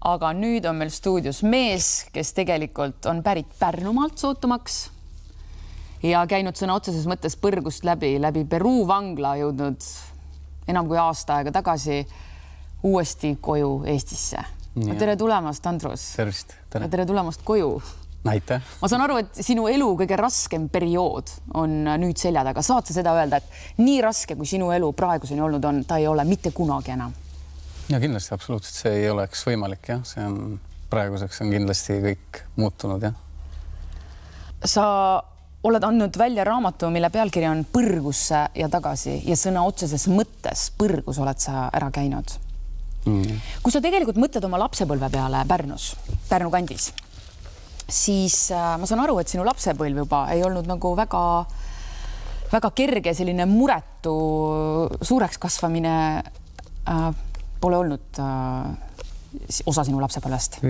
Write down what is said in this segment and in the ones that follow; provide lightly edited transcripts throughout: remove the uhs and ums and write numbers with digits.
aga nüüd on meil stuudios mees, kes tegelikult on pärit Pärnumaalt sootumaks ja käinud sõna otseses mõttes põrgust läbi Peruu vangla, jõudnud enam kui aasta aega tagasi uuesti koju Eestisse. Tere tulemast, Andrus. Tervist. Tere tulemast koju. Aitäh. Ma saan aru, et sinu elu kõige raskem periood on nüüd selja taga. Saad sa seda öelda, et nii raske, kui sinu elu praeguseni olnud on, ta ei ole mitte kunagi enam? Ja kindlasti absoluutselt see ei oleks võimalik, jah. See on praeguseks on kindlasti kõik muutunud, jah. Sa oled andnud välja raamatu, mille pealkiri on Põrgusse ja tagasi ja sõna otseses mõttes põrgus oled sa ära käinud. Kui sa tegelikult mõtled oma lapsepõlve peale Pärnu kandis, siis ma saan aru, et sinu lapsepõlv juba ei olnud nagu väga kerge, selline muretu suureks kasvamine pole olnud osa sinu lapsepõlvest?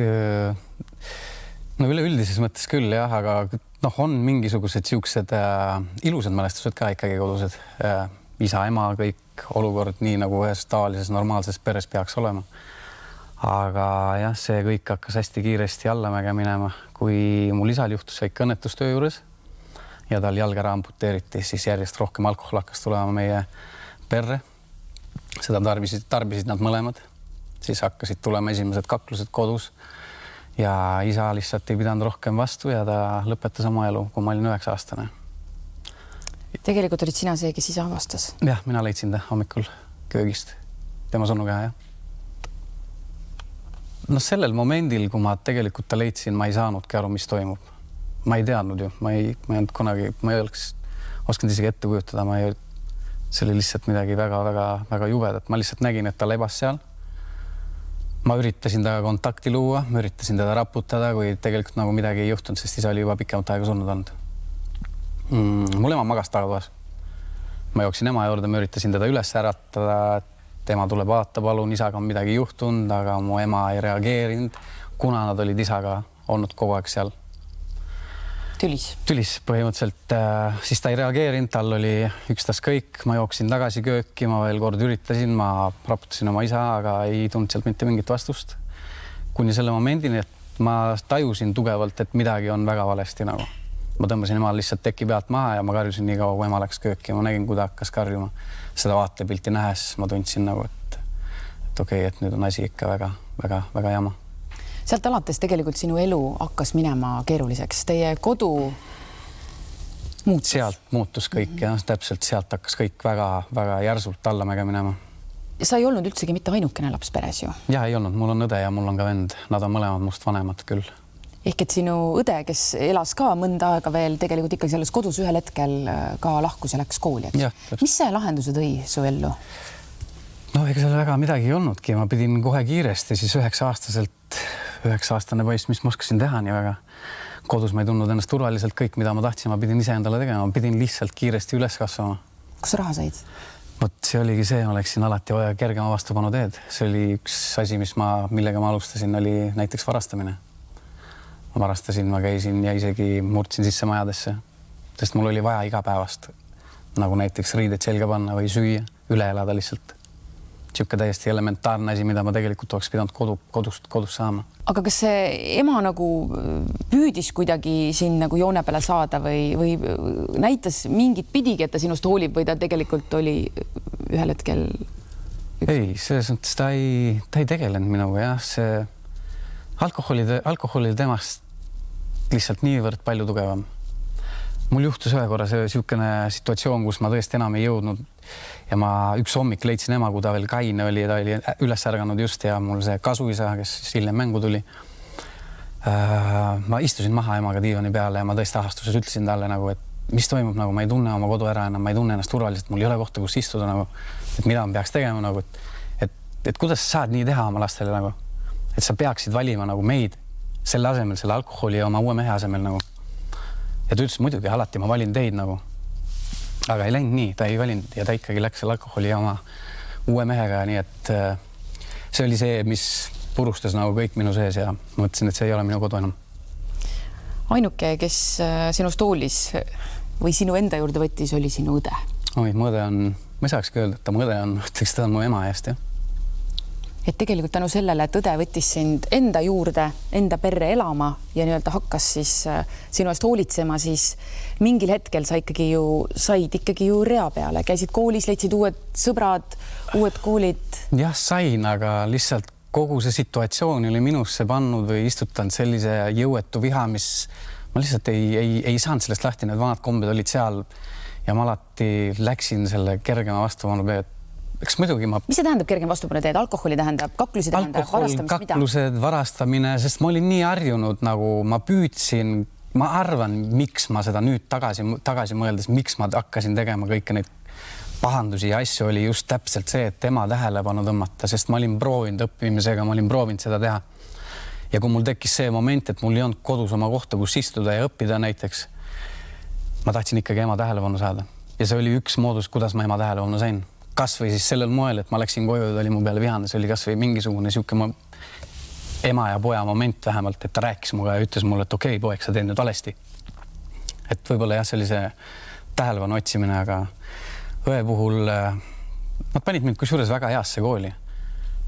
No üleüldises mõttes küll, jah, aga on mingisugused siuksed ilusad mälestused ka ikkagi kodused. Isa, ema, kõik olukord nii nagu ühes tavalises normaalses peres peaks olema. Aga jah, see kõik hakkas hästi kiiresti allamäge minema, kui mul isal juhtus väike õnnetustöö juures ja tal jalg ära amputeeriti, siis järjest rohkem alkohol hakkas tulema meie perre. Seda tarbisid nad mõlemad. Siis hakkasid tulema esimesed kaklused kodus ja isa lihtsalt ei pidanud rohkem vastu ja ta lõpetas oma elu, kui ma olin 9-aastane. Tegelikult olid sina see, kes isa avastas? Jah, mina leidsin ta hommikul köögist. Tema surnukeha, jah. Sellel momendil, kui ma tegelikult ta leidsin, ma ei saanudki aru, mis toimub. Ma ei teadnud ju, ma ei oleks osanud isegi ette kujutada, see oli lihtsalt midagi väga jubedat. Ma lihtsalt nägin, et ta lebas seal. Ma üritasin temaga kontakti luua, ma üritasin teda raputada, kui tegelikult nagu midagi ei juhtunud, sest isa oli juba pikemat aega surnud olnud. Mul ema magas tagatoas. Ma jooksin ema juurde, ma üritasin teda üles äratada, tema tuleb vaata, palun, isaga on midagi juhtunud, aga mu ema ei reageerinud, kuna nad olid isaga olnud kogu aeg seal. Tülis põhimõtteliselt, siis ta ei reageerinud, tal oli ükstas kõik, ma jooksin tagasi kööki, ma veel kord üritasin, ma raputasin oma isa, aga ei tulnud sealt mitte mingit vastust. Kuni selle momendini, et ma tajusin tugevalt, et midagi on väga valesti nagu. Ma tõmbasin ema lihtsalt teki pealt maha ja ma karjusin nii kaua, kui ema läks kööki. Ma nägin, kui ta hakkas karjuma. Seda vaatepilti nähes ma tundsin nagu, et okei, et nüüd on asi ikka väga jama. Sealt alates tegelikult sinu elu hakkas minema keeruliseks. Teie kodu muutus? Sealt muutus kõik, jah. Täpselt sealt hakkas kõik väga järsult allamäge minema. Sa ei olnud üldsegi mitte ainukene laps peres ju? Jah, ei olnud. Mul on õde ja mul on ka vend. Nad on mõlemad must vanemad küll. Ehk et sinu õde, kes elas ka mõnda aega veel tegelikult ikkagi selles kodus ühel hetkel ka lahkus ja läks kooli. Mis see lahenduse tõi su ellu? Ega seal väga midagi ei olnudki. Ma pidin kohe kiiresti siis 9-aastane poiss, mis ma oskasin teha nii väga. Kodus ma ei tundnud ennast turvaliselt kõik, mida ma tahtsin. Ma pidin ise endale tegema. Ma pidin lihtsalt kiiresti üles kasvama. Kus raha said? See oligi see, ma läksin alati kergema vastupanu teed. See oli üks asi, millega ma alustasin, oli näiteks varastamine. Ma varastasin, ma käisin ja isegi murdsin sisse majadesse, sest mul oli vaja igapäevast, nagu näiteks riided selga panna või süüa, üle elada lihtsalt. Siuke täiesti elementaarne asi, mida ma tegelikult oleks pidanud kodus saama. Aga kas see ema nagu püüdis kuidagi siin nagu joone peale saada või näitas mingit pidigi, et ta sinust hoolib või ta tegelikult oli ühel hetkel? Ei, selles mõttes ta ei tegelenud minuga, jah. See alkoholil temast lihtsalt niivõrd palju tugevam. Mul juhtus ühe korra siukene situatsioon, kus ma tõesti enam ei jõudnud ja ma üks hommik leidsin ema, kui ta veel kaine oli ja ta oli üles ärganud just ja mul see kasuisa, kes hiljem mängu tuli. Ma istusin maha emaga diivani peale ja ma tõesti ahastuses ütlesin talle nagu, et mis toimub, nagu ma ei tunne oma kodu ära enam, ma ei tunne ennast turvaliselt, mul ei ole kohta, kus istuda nagu, et mida ma peaks tegema nagu, et kuidas sa saad nii teha oma lastele nagu. Et sa peaksid valima nagu meid selle asemel, selle alkoholi ja oma uue mehe asemel nagu. Ja ta ütles, muidugi, alati ma valin teid nagu. Aga ei läinud nii, ta ei valinud ja ta ikkagi läks selle alkoholi ja oma uue mehega, nii et see oli see, mis purustas nagu kõik minu sees ja mõtlesin, et see ei ole minu kodu enam. Ainuke, kes sinust hoolis või sinu enda juurde võttis, oli sinu õde? Mu õde on, ma ei saakski öelda, et ta mu õde on, ütleks, ta on mu ema eest, jah. et tegelikult tänu sellele, et õde võttis sind enda juurde, enda perre elama ja nii-öelda hakkas siis sinu eest hoolitsema, siis mingil hetkel sa said ikkagi ju rea peale, käisid koolis, leidsid uued sõbrad, uued koolid. Jah, sain, aga lihtsalt kogu see situatsioon oli minusse pannud või istutanud sellise jõuetu viha, mis ma lihtsalt ei saanud sellest lahti, need vanad kombed olid seal ja ma alati läksin selle kergema vastupanu teed. Eks muidugi Mis see tähendab kergem vastupanu teed? Alkoholi tähendab, kaklusi tähendab, varastamist, kaklused, varastamine, sest ma olin nii harjunud, nagu ma püüdsin, ma arvan, miks ma seda nüüd tagasi mõeldes, miks ma hakkasin tegema kõike neid pahandusi ja asju, oli just täpselt see, et tema tähelepanu tõmmata, sest ma olin proovinud õppimisega, ma olin proovinud seda teha. Ja kui mul tekkis see moment, et mul ei olnud kodus oma kohta, kus istuda ja õppida näiteks, ma tahtsin ikkagi ema tähelepanu saada. Ja see oli üks moodus, kuidas ma ema tähelepanu sain. Kas või siis sellel moel, et ma läksin koju ja ta oli mu peale vihane, see oli kas või mingisugune siuke ema ja poja moment vähemalt, et ta rääkis muga ja ütles mulle, et okei, poeg, sa teed nüüd valesti. Et võib-olla jah, see oli see tähelepanu otsimine, aga õe puhul nad panid mind kusjuures väga heasse kooli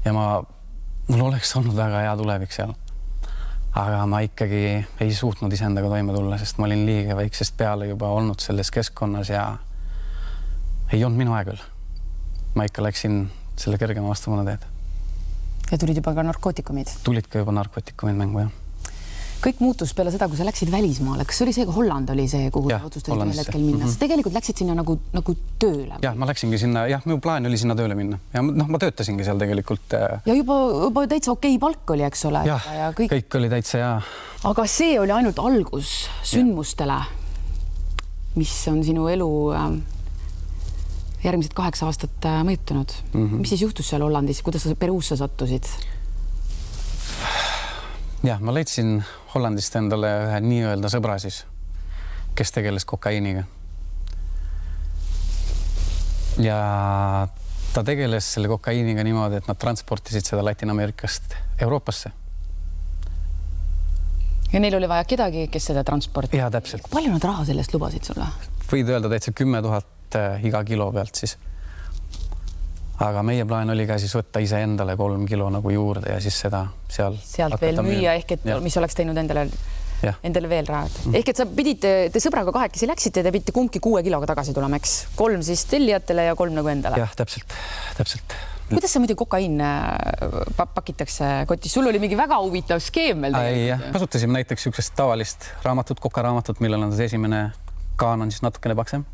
ja mul oleks olnud väga hea tulevik seal. Aga ma ikkagi ei suutnud iseendaga toime tulla, sest ma olin liiga väiksest peale juba olnud selles keskkonnas ja ei olnud minu aeg veel. Ma ikka läksin selle kergema vastupanu teed. Ja tulid juba ka narkootikumid? Tulid ka juba narkootikumid mängu, jah. Kõik muutus peale seda, kui sa läksid välismaale. Kas oli see, kui Holland oli see, kuhu sa otsustasid ühel hetkel minna? Sa tegelikult läksid sinna nagu tööle? Jah, ma läksingi sinna, minu plaan oli sinna tööle minna. Ja ma töötasingi seal tegelikult. Ja juba täitsa okei palk oli, eks ole? Ja kõik oli täitsa, ja. Aga see oli ainult algus sündmustele, mis on sinu elu järgmised 8 aastat mõjutanud. Mis siis juhtus seal Hollandis? Kuidas sa Peruusse sattusid? Jah, ma leidsin Hollandist endale ühe nii-öelda sõbra siis, kes tegeles kokaiiniga. Ja ta tegeles selle kokaiiniga niimoodi, et nad transportisid seda Ladina-Ameerikast Euroopasse. Ja neil oli vaja kedagi, kes seda transporti? Ja, täpselt. Kui palju nad raha sellest lubasid sulle? Võid öelda täitsa 10 000 iga kilo pealt siis. Aga meie plaan oli ka siis võtta ise endale 3 kilo nagu juurde ja siis seda sealt veel müüa, ehk et mis oleks teinud endale veel raha. Ehk et sa pidite, te sõbraga kahekesi läksite, te pidite kumbki 6 kiloga tagasi tulema, eks? 3 siis tellijatele ja 3 nagu endale? Jah, täpselt. Kuidas sa muidu kokaiin pakitakse kotis? Sul oli mingi väga huvitav skeem veel. Kasutasime näiteks siuksest tavalist raamatut, kokaraamatut, millel on esimene kaan on siis natukene paksem.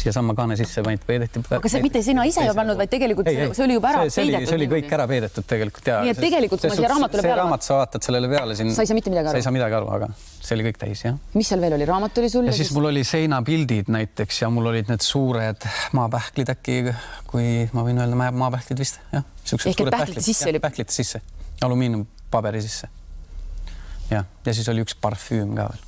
Siia samma kaane sisse panid peedeti. Aga see mitte sina ise ei pannud, vaid tegelikult see oli juba ära peidetud. See oli kõik ära peidetud tegelikult. Nii et tegelikult, kui ma siia raamatule peale... See raamat sa vaatad sellele peale siin... Sa ei saa mitte midagi aru. Sa ei saa midagi aru, aga see oli kõik täis, jah. Mis seal veel oli? Raamat oli sul? Ja siis mul oli seinapildid näiteks ja mul olid need suured maapähklid äkki, kui ma võin öelda maapähklid vist, jah. Ehk et pähklite sisse. Alumiiniumpaberi sisse. Ja siis oli üks parfüüm ka veel.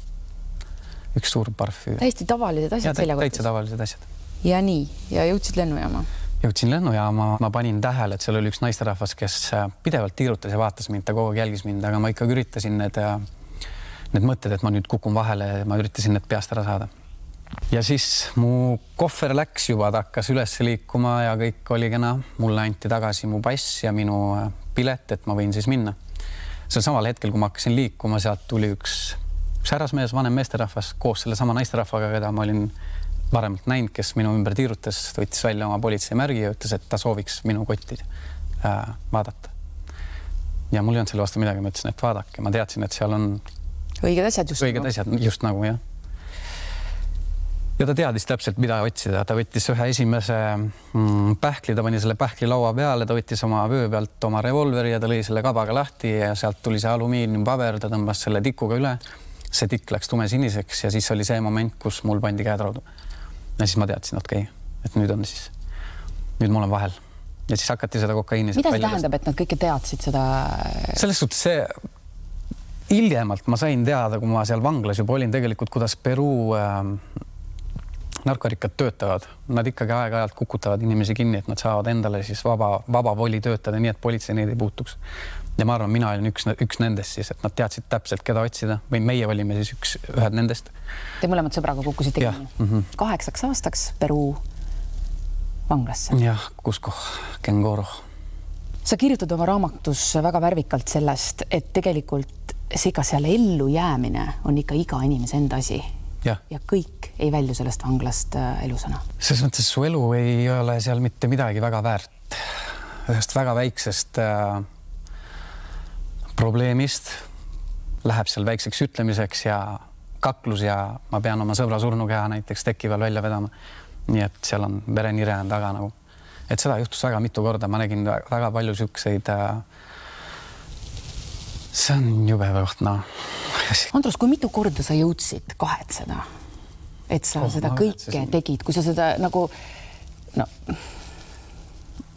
Üks suur parfüüm. Täiesti tavalised asjad seljakotis. Täitsa tavalised asjad. Ja nii, ja jõudsid lennujaama? Jõudsin lennujaama, ma panin tähele, et seal oli üks naisterahvas, kes pidevalt tiirutas ja vaatas mind, ta kogu aeg jälgis mind, aga ma ikkagi üritasin need mõtted, et ma nüüd kukun vahele, ma üritasin need peast ära saada. Ja siis mu kohver läks juba, ta hakkas üles liikuma ja kõik oli kena. Mulle anti tagasi mu pass ja minu pilet, et ma võin siis minna. Sel samal hetkel, kui ma hakkasin liikuma, sealt tuli üks härrasmees, vanem meesterahvas koos selle sama naisterahvaga, keda ma olin varemalt näinud, kes minu ümber tiirutas, võttis välja oma politseimärgi ja ütles, et ta sooviks minu kotti vaadata. Ja mul ei olnud selle vastu midagi, ma ütlesin, et vaadake, ma teadsin, et seal on õiged asjad just nagu, jah. Ja ta teadis täpselt, mida otsida. Ta võttis ühe esimese pähkli, ta pani selle pähkli laua peale, ta võttis oma vöö pealt oma revolveri ja ta lõi selle kabaga lahti ja sealt tuli see alumiiniumpaber, ta tõmbas selle tikuga üle. See tikk läks tumesiniseks ja siis oli see moment, kus mul pandi käed raudu. Ja siis ma teadsin, et nüüd on siis, nüüd mul on vahel. Ja siis hakati seda kokaiini. Mida see tähendab, et nad kõike teadsid seda? Selles suhtes see hiljemalt ma sain teada, kui ma seal vanglas juba olin tegelikult, kuidas Peruu narkorikkad töötavad. Nad ikkagi aeg-ajalt kukutavad inimesi kinni, et nad saavad endale siis vaba voli töötada, nii et politsei neid ei puutuks. Ja ma arvan, mina olin üks nendest siis, et nad teadsid täpselt, keda otsida või meie olime siis ühed nendest. Te mõlemad sõbraga kukkusite kinni. 8 aastaks Peruu vanglasse. Jah, Cusco, Kengoro. sa kirjutad oma raamatus väga värvikalt sellest, et tegelikult see ka seal ellu jäämine on ikka iga inimese enda asi. Ja kõik ei välju sellest vanglast elusana. Selles mõttes su elu ei ole seal mitte midagi väga väärt. Ühest väga väiksest probleemist läheb seal väikseks ütlemiseks ja kaklus ja ma pean oma sõbra surnukeha näiteks teki veel välja vedama. Nii et seal on verenire taga nagu. Et seda juhtus väga mitu korda. Ma nägin väga palju siukseid... See on jube võht, no. Andrus, kui mitu korda sa jõudsid kahetseda, et sa seda kõike tegid, kui sa seda nagu... No...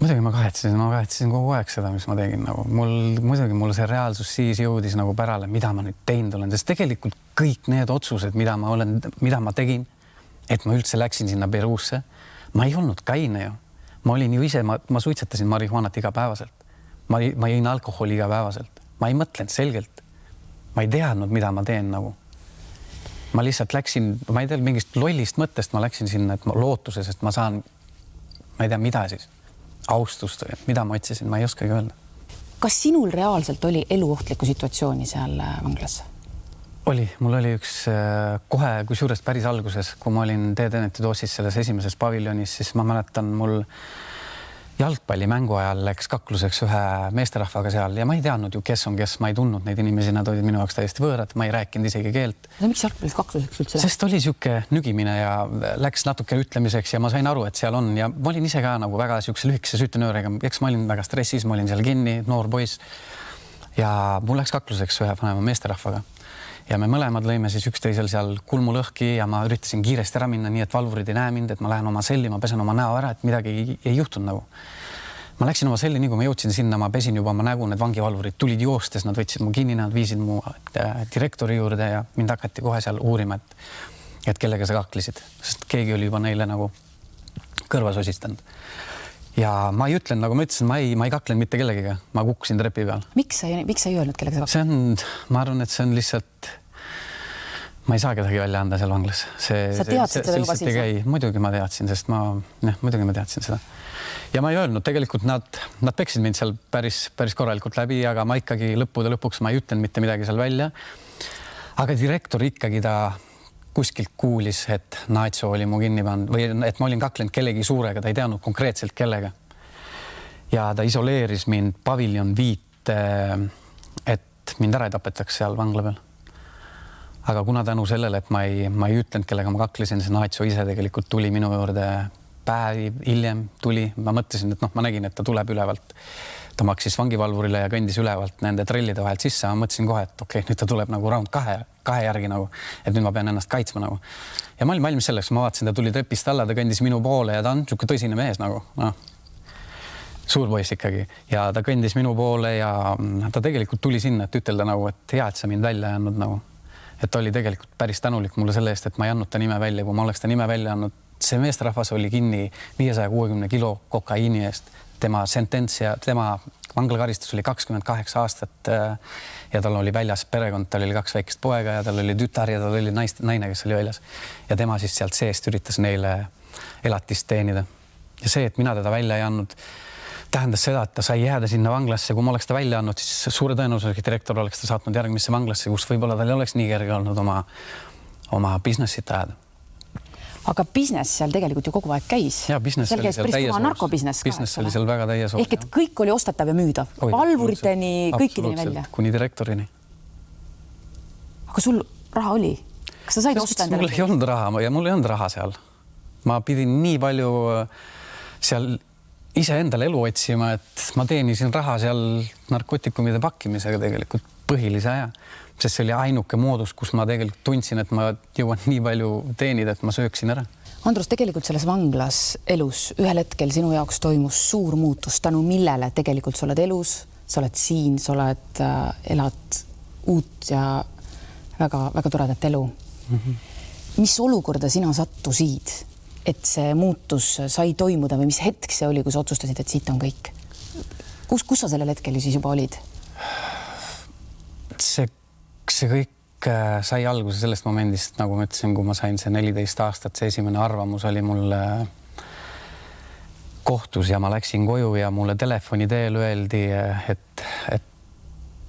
Muidugi ma kahetsesin kogu aeg seda, mis ma tegin. Nagu. Muidugi see reaalsus siis jõudis nagu pärale, mida ma nüüd teinud olen. Sest tegelikult kõik need otsused, mida ma tegin, et ma üldse läksin sinna Peruusse, ma ei olnud kaine ju. Ma olin ju ise, ma suitsetasin marihuanat igapäevaselt. Ma jõin alkoholi igapäevaselt. Ma ei mõtlenud selgelt. Ma ei teadnud, mida ma teen nagu. Ma lihtsalt läksin, ma ei tea, mingist lollist mõttest ma läksin sinna, et ma lootuses, et ma saan, ma ei tea, mida siis, austust või mida ma otsisin, ma ei oskagi öelda. Kas sinul reaalselt oli eluohtlikku situatsiooni seal vanglas? Oli, mul oli üks kohe, kui suurest päris alguses, kui ma olin D-Deneti-doosis selles esimeses paviljonis, siis ma mäletan, mul jalgpallimängu ajal läks kakluseks ühe meesterahvaga seal ja ma ei teadnud ju, kes on kes, ma ei tundnud neid inimesi, nad olid minu jaoks täiesti võõrad, ma ei rääkinud isegi keelt. Miks jalgpallis kakluseks üldse? Sest oli siuke nügimine ja läks natuke ütlemiseks ja ma sain aru, et seal on ja ma olin ise ka nagu väga siukse lühikese sütenööriga, eks ma olin väga stressis, ma olin seal kinni, noor poiss ja mul läks kakluseks ühe vanema meesterahvaga. Ja me mõlemad lõime siis üksteisel seal kulmulõhki ja ma üritasin kiiresti ära minna nii, et valvurid ei näe mind, et ma lähen oma selli, ma pesen oma näo ära, et midagi ei juhtunud nagu. Ma läksin oma selli, nii kui ma jõudsin sinna, ma pesin juba oma nägu, need vangivalvurid tulid joostes, nad võtsid mu kinni, nad viisid mu direktori juurde ja mind hakati kohe seal uurima, et kellega sa kaklisid, sest keegi oli juba neile nagu kõrvas osistanud. Ja ma ei ütlen, nagu ma ütlesin, ma ei kaklen mitte kellegiga, ma kukkusin trepi peal. Miks sa ei öelnud, kellega sa kaklen? Ma arvan, et see on lihtsalt, ma ei saa kedagi välja anda seal vanglas. Sa teadsid seda juba siis? Muidugi ma teadsin, sest muidugi ma teadsin seda. Ja ma ei öelnud, tegelikult nad peksid mind seal päris korralikult läbi, aga ma ikkagi lõpuks ma ei ütlen mitte midagi seal välja. Aga direktor ikkagi ta kuskilt kuulis, et Naitso oli mu kinni pannud või et ma olin kaklenud kellegi suurega, ta ei teadnud konkreetselt kellega. Ja ta isoleeris mind paviljon 5, et mind ära ei tapetaks seal vangla peal. Aga kuna tänu sellele, et ma ei ütlenud, kellega ma kaklesin, see Naitso ise tegelikult tuli minu juurde päev hiljem tuli. Ma mõtlesin, et ma nägin, et ta tuleb ülevalt. Ta maksis vangivalvurile ja kõndis ülevalt nende trellide vahelt sisse. Ma mõtlesin kohe, et okei, nüüd ta tuleb nagu round 2 järgi nagu, et nüüd ma pean ennast kaitsma nagu. Ja ma olin valmis selleks, ma vaatasin, ta tuli trepist alla, ta kõndis minu poole ja ta on siuke tõsine mees nagu, suur poiss ikkagi. Ja ta kõndis minu poole ja ta tegelikult tuli sinna, et ütelda nagu, et hea, et sa mind välja andnud nagu. Et ta oli tegelikult päris tänulik mulle selle eest, et ma ei andnud ta nime välja, kui ma oleks ta nime välja andnud. See meesterahvas oli kinni 560 kilo kokaiini eest. Tema sentents ja tema vanglakaristus oli 28 aastat ja tal oli väljas perekond, tal oli 2 väikest poega ja tal oli tütar ja tal oli naine, kes oli väljas. Ja tema siis sealt seest üritas neile elatist teenida. Ja see, et mina teda välja ei andnud, tähendas seda, et ta sai jääda sinna vanglasse. Kui ma oleks ta välja andnud, siis suure tõenäosusega direktor oleks ta saatnud järgmisse vanglasse, kus võib-olla tal ei oleks nii kerge olnud oma businessit ajada. Aga business seal tegelikult ju kogu aeg käis. Ja business seal käis päris kõva narkobusiness ka. Business oli seal väga täies osa. Ehk et kõik oli ostatav ja müüdav. Valvuriteni, kõikideni välja. Kuni direktorini. Aga sul raha oli? Kas sa said osta endale? Mul ei olnud raha ja mul ei olnud raha seal. Ma pidin nii palju seal ise endale elu otsima, et ma teenisin raha seal narkotikumide pakkimisega tegelikult põhilise aja. Sest see oli ainuke moodus, kus ma tegelikult tundsin, et ma jõuan nii palju teenida, et ma sööksin ära. Andrus, tegelikult selles vanglas elus ühel hetkel sinu jaoks toimus suur muutus, tänu millele tegelikult sa oled elus, sa oled siin, sa oled, elad uut ja väga toredat elu. Mis olukorda sina sattusid, et see muutus sai toimuda või mis hetk see oli, kui sa otsustasid, et siit on kõik? Kus sa sellel hetkel siis juba olid? See kõik sai alguse sellest momendist, nagu ma ütlesin, kui ma sain see 14 aastat, see esimene arvamus oli mul kohtus ja ma läksin koju ja mulle telefoni teel öeldi, et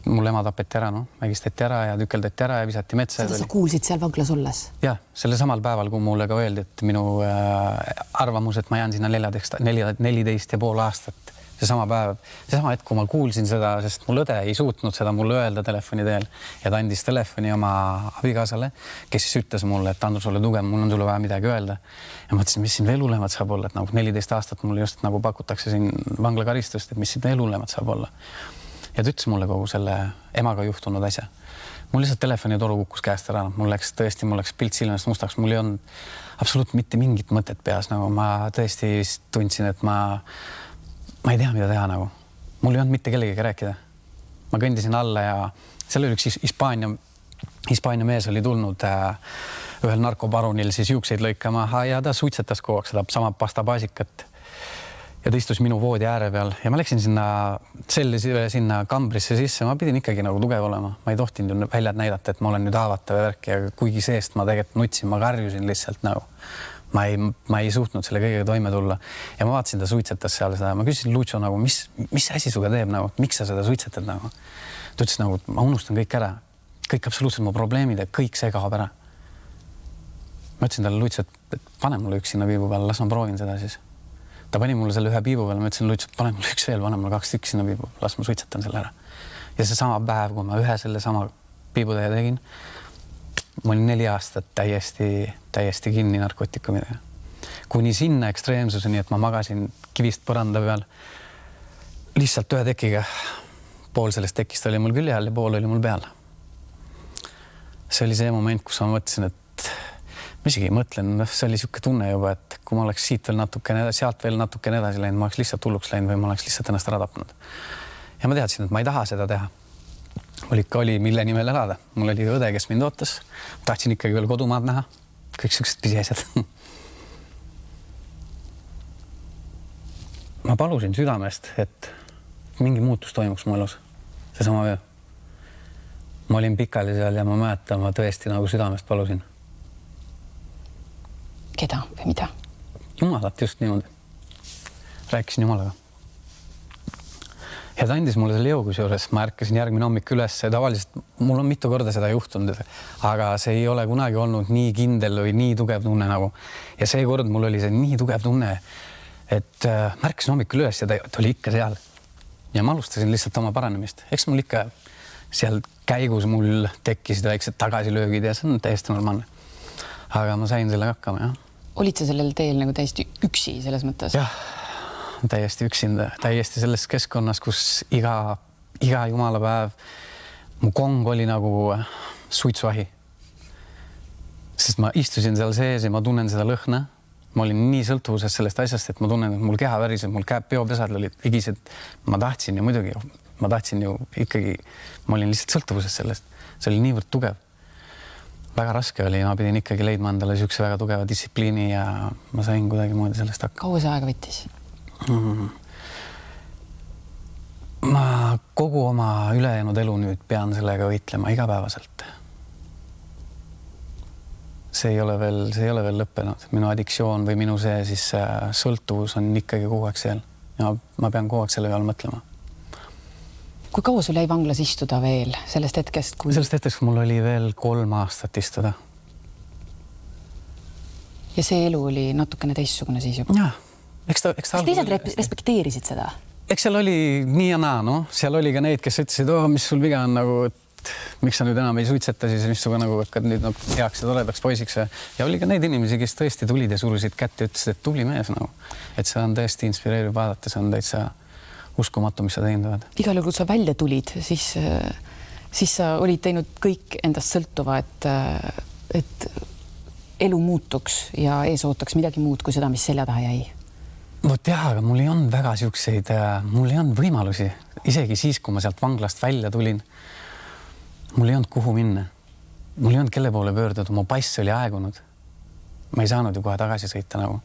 mul ema tapeti ära, vägistati ära ja tükeldati ära ja visati metsa. Seda sa kuulsid seal vanglas olles? Jah, selle samal päeval, kui mulle ka öeldi, et minu arvamus, et ma jään sinna 14,5 aastat. Seesama päev, seesama hetk, kui ma kuulsin seda, sest mul õde ei suutnud seda mulle öelda telefoni teel ja ta andis telefoni oma abikaasale, kes siis ütles mulle, et Andrus, ole tugev, mul on sulle vaja midagi öelda. Ja mõtlesin, mis siin veel hullemat saab olla, et nagu 14 aastat mulle just nagu pakutakse siin vanglakaristust, et mis siin veel hullemat saab olla. Ja ta ütles mulle kogu selle emaga juhtunud asja. Mul lihtsalt telefonitoru kukkus käest ära. Mul läks pilt silmast mustaks. Mul ei olnud absoluutselt mitte mingit mõtet peas. Nagu ma tõesti tundsin, et ma ei tea, mida teha nagu. Mul ei olnud mitte kellegagi rääkida. Ma kõndisin alla ja seal oli üks Hispaania mees oli tulnud ühel narkobaronil siis juukseid lõikama ja ta suitsetas kogu aeg seda sama pastabaasikat. Ja ta istus minu voodi ääre peal ja ma läksin sinna kambrisse sisse. Ma pidin ikkagi nagu tugev olema. Ma ei tohtinud ju välja näidata, et ma olen nüüd haavatav värk ja kuigi seest ma tegelikult nutsin, ma karjusin lihtsalt nagu. Ma ei suutnud selle kõigega toime tulla ja ma vaatasin, ta suitsetas seal seda. Ma küsisin Lucho nagu, mis asi suga teeb nagu, miks sa seda suitsetad nagu? Ta ütles nagu, ma unustan kõik ära. Kõik absoluutselt mu probleemid ja kõik see kaob ära. Ma ütlesin talle Lucho, et pane mulle üks sinna piibu peale, las ma proovin seda siis. Ta pani mulle selle ühe piibu peale, ma ütlesin Lucho, pane mulle üks veel, pane mulle 2 tükki sinna piibu, las ma suitsetan selle ära. Ja see sama päev, kui ma ühe selle sama piibutäie tegin, ma olin 4 aastat täiesti kinni narkootikumidega. Kuni sinna ekstreemsuseni, et ma magasin kivist põranda peal lihtsalt ühe tekiga. Pool sellest tekist oli mul külje all ja pool oli mul peal. See oli see moment, kus ma mõtlesin, et ma isegi mõtlen, see oli siuke tunne juba, et kui ma oleks sealt veel natukene edasi läinud, ma oleks lihtsalt hulluks läinud või ma oleks lihtsalt ennast ära tapnud. Ja ma teadsin, et ma ei taha seda teha. Mul ikka oli, mille nimel elada. Mul oli õde, kes mind ootas. Tahtsin ikkagi veel kodumaad näha. Kõik siuksed pisiasjad. Ma palusin südamest, et mingi muutus toimuks mu elus. Seesama öö. Ma olin pikali seal ja ma mäletan, ma tõesti nagu südamest palusin. Keda või mida? Jumalat just niimoodi. Rääkisin Jumalaga. Ja ta andis mulle selle jõugus juures. Ma ärkasin järgmine hommik üles. Tavaliselt mul on mitu korda seda juhtunud, aga see ei ole kunagi olnud nii kindel või nii tugev tunne nagu. Ja see kord mul oli see nii tugev tunne, et märkasin hommikul üles ja ta oli ikka seal. Ja ma alustasin lihtsalt oma paranemist. Eks mul ikka seal käigus mul tekkisid väiksed tagasilöögid ja see on täiesti normaalne. Aga ma sain sellega hakkama, jah. Olid sa sellel teel nagu täiesti üksi selles mõttes? Jah. Täiesti üksinda, täiesti selles keskkonnas, kus iga jumala päev mu kong oli nagu suitsuahi. Sest ma istusin seal sees ja ma tunnen seda lõhna. Ma olin nii sõltuvuses sellest asjast, et ma tunnen, et mul keha väriseb, mul peopesad olid higised. Ma tahtsin ju ikkagi, ma olin lihtsalt sõltuvuses sellest. See oli niivõrd tugev. Väga raske oli, ma pidin ikkagi leidma endale siukse väga tugeva distsipliini ja ma sain kuidagi moodi sellest hakkama. Kaua see aega võttis? Ma kogu oma ülejäänud elu nüüd pean sellega võitlema igapäevaselt. See ei ole veel lõppenud. Minu addiktsioon või minu see siis sõltuvus on ikkagi kogu aeg seal. Ja ma pean kogu aeg selle peale mõtlema. Kui kaua sul jäi vanglas istuda veel sellest hetkest? Sellest hetkest mul oli veel 3 aastat istuda. Ja see elu oli natukene teissugune siis juba? Jah. Kas teised respekteerisid seda? Eks seal oli nii ja naa, no. Seal oli ka neid, kes ütlesid, mis sul viga on nagu, et miks sa nüüd enam ei suitseta, siis mis suga nagu hakkad nüüd heaks ja toredaks poisiks. Ja oli ka neid inimesi, kes tõesti tulid ja surusid kätt ja ütlesid, et tubli mees nagu. Et see on tõesti inspireeriv vaadata, see on täitsa uskumatu, mis sa teinud oled. Igal juhul, kui sa välja tulid, siis sa olid teinud kõik endast sõltuva, et elu muutuks ja ees ootaks midagi muud kui seda, mis selja taha jäi. Vot jah, aga mul ei olnud väga siukseid, mul ei olnud võimalusi. Isegi siis, kui ma sealt vanglast välja tulin, mul ei olnud kuhu minna. Mul ei olnud kelle poole pöörduda, mu pass oli aegunud. Ma ei saanud ju kohe tagasi sõita nagu.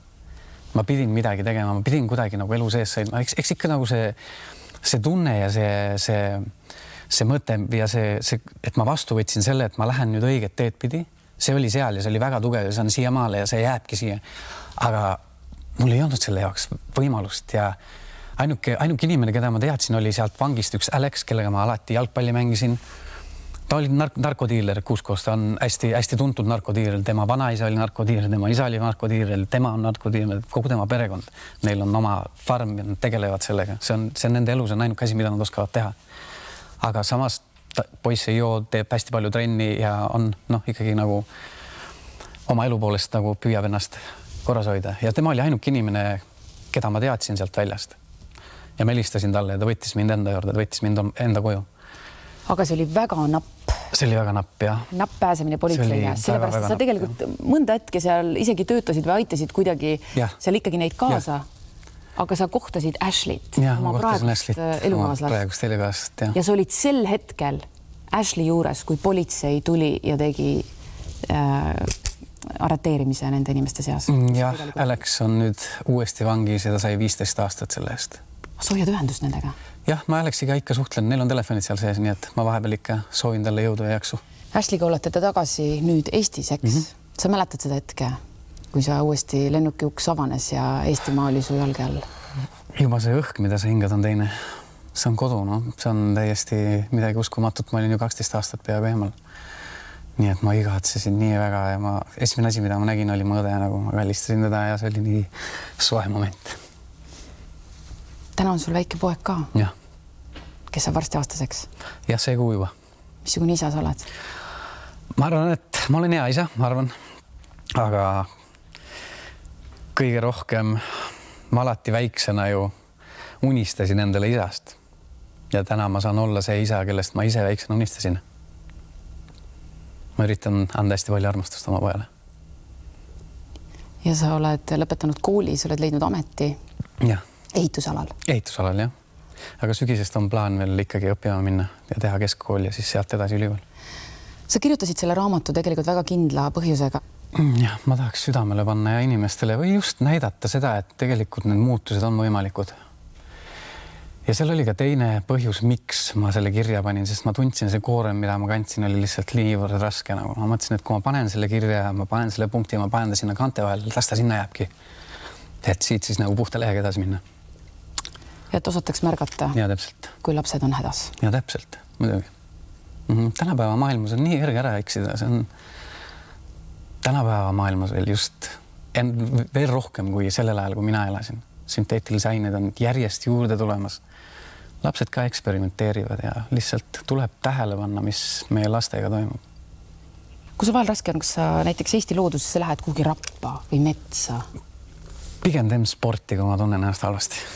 Ma pidin midagi tegema, ma pidin kuidagi nagu elu sees sõitma. Eks ikka nagu see tunne ja see mõte ja see, et ma vastu võtsin selle, et ma lähen nüüd õiget teed pidi. See oli seal ja see oli väga tugev ja see on siiamaale ja see jääbki siia. Aga mul ei olnud selle jaoks võimalust ja ainuke inimene, keda ma teadsin, oli sealt vangist üks Alex, kellega ma alati jalgpalli mängisin. Ta oli narkodiiler Kuuskos, ta on hästi tuntud narkodiiler, tema vanaisa oli narkodiiler, tema isa oli narkodiiler, tema on narkodiiler, kogu tema perekond. Neil on oma farm ja nad tegelevad sellega. See on nende elus on ainuke asi, mida nad oskavad teha. Aga samas poiss ei joo, teeb hästi palju trenni ja on ikkagi nagu oma elu poolest nagu püüab ennast korras hoida. Ja tema oli ainuke inimene, keda ma teadsin sealt väljast. Ja ma helistasin talle ja ta võttis mind enda juurde, ta võttis mind enda koju. Aga see oli väga napp. See oli väga napp, jah. Napp pääsemine politsei käest, sellepärast et sa tegelikult mõnda hetke seal isegi töötasid või aitasid kuidagi seal ikkagi neid kaasa. Aga sa kohtasid Ashleyt, oma praegust elukaaslast. Ja sa olid sel hetkel Ashley juures, kui politsei tuli ja tegi arreteerimise nende inimeste seas. Jah, Alex on nüüd uuesti vangis ja ta sai 15 aastat selle eest. Sa hoiad ühendust nendega? Jah, ma Alexiga ikka suhtlen, neil on telefonid seal sees, nii et ma vahepeal ikka soovin talle jõudu ja jaksu. Ashleyga olete te tagasi nüüd Eestis, eks? Sa mäletad seda hetke, kui sa uuesti lennuki uks avanes ja Eestimaa oli su jalge all? Juba see õhk, mida sa hingad, on teine. See on kodu, see on täiesti midagi uskumatut. Ma olin ju 12 aastat peaaegu eemal. Nii et ma igatsesin nii väga ja esimene asi, mida ma nägin, oli mõõde, nagu ma kallistasin teda ja see oli nii soe moment. Täna on sul väike poeg ka, kes saab varsti aastaseks. Jah, see kuu juba. Missugune isa sa oled? Ma arvan, et ma olen hea isa, ma arvan. Aga kõige rohkem ma alati väiksena ju unistasin endale isast. Ja täna ma saan olla see isa, kellest ma ise väiksena unistasin. Ma üritan anda hästi palju armastust oma pojale. Ja sa oled lõpetanud kooli, sa oled leidnud ameti. Jah. Ehitusalal, jah. Aga sügisest on plaan veel ikkagi õppima minna ja teha keskkool ja siis sealt edasi ülikool. Sa kirjutasid selle raamatu tegelikult väga kindla põhjusega. Jah, ma tahaks südamele panna ja inimestele või just näidata seda, et tegelikult need muutused on võimalikud. Ja seal oli ka teine põhjus, miks ma selle kirja panin, sest ma tundsin see koorem, mida ma kandsin, oli lihtsalt liivõrd raske. Nagu. Ma mõtlesin, et kui ma panen selle kirja, ma panen selle punkti ja ma panen ta sinna kante vahel, las ta sinna jääbki. Et siit siis nagu puhta lehega edasi minna. Ja et osataks märgata, kui lapsed on hädas. Ja täpselt, muidugi. Tänapäeva maailmas on nii erge ära eksida. See on tänapäeva maailmas veel just veel rohkem kui sellel ajal, kui mina elasin. Sünteetilisi ained on järjest juurde tulemas. Lapsed ka eksperimenteerivad ja lihtsalt tuleb tähele panna, mis meie lastega toimub. Kui see vahel raske on, kas sa näiteks Eesti loodusesse lähed kuhugi rappa või metsa? Pigem teen sporti, kui ma tunnen ennast halvasti.